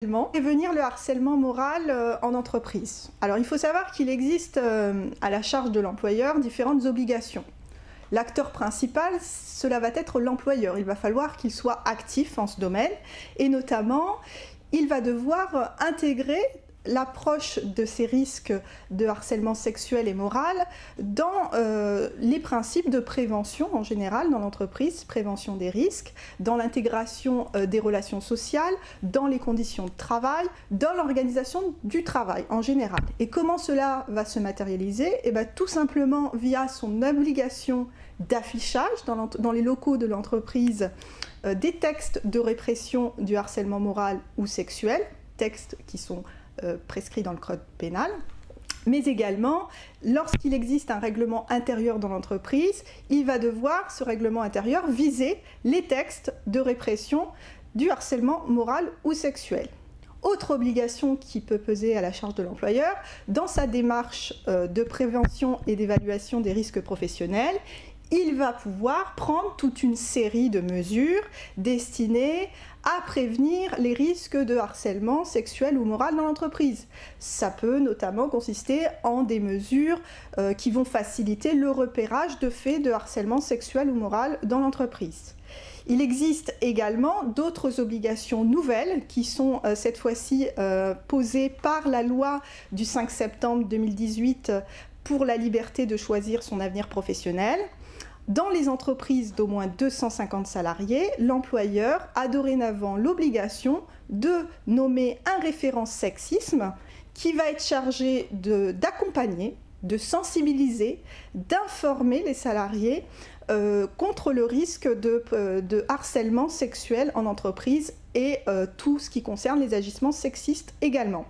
Prévenir le harcèlement moral en entreprise. Alors il faut savoir qu'il existe à la charge de l'employeur différentes obligations. L'acteur principal, cela va être l'employeur. Il va falloir qu'il soit actif en ce domaine et notamment il va devoir intégrer l'approche de ces risques de harcèlement sexuel et moral dans les principes de prévention en général dans l'entreprise, prévention des risques, dans l'intégration des relations sociales, dans les conditions de travail, dans l'organisation du travail en général. Et comment cela va se matérialiser? Eh bien, tout simplement via son obligation d'affichage dans les locaux de l'entreprise des textes de répression du harcèlement moral ou sexuel, textes qui sont prescrit dans le code pénal, mais également, lorsqu'il existe un règlement intérieur dans l'entreprise, il va devoir, ce règlement intérieur, viser les textes de répression du harcèlement moral ou sexuel. Autre obligation qui peut peser à la charge de l'employeur, dans sa démarche de prévention et d'évaluation des risques professionnels, il va pouvoir prendre toute une série de mesures destinées à prévenir les risques de harcèlement sexuel ou moral dans l'entreprise. Ça peut notamment consister en des mesures qui vont faciliter le repérage de faits de harcèlement sexuel ou moral dans l'entreprise. Il existe également d'autres obligations nouvelles qui sont cette fois-ci posées par la loi du 5 septembre 2018 pour la liberté de choisir son avenir professionnel. Dans les entreprises d'au moins 250 salariés, l'employeur a dorénavant l'obligation de nommer un référent sexisme qui va être chargé d'accompagner, de sensibiliser, d'informer les salariés contre le risque de harcèlement sexuel en entreprise et tout ce qui concerne les agissements sexistes également.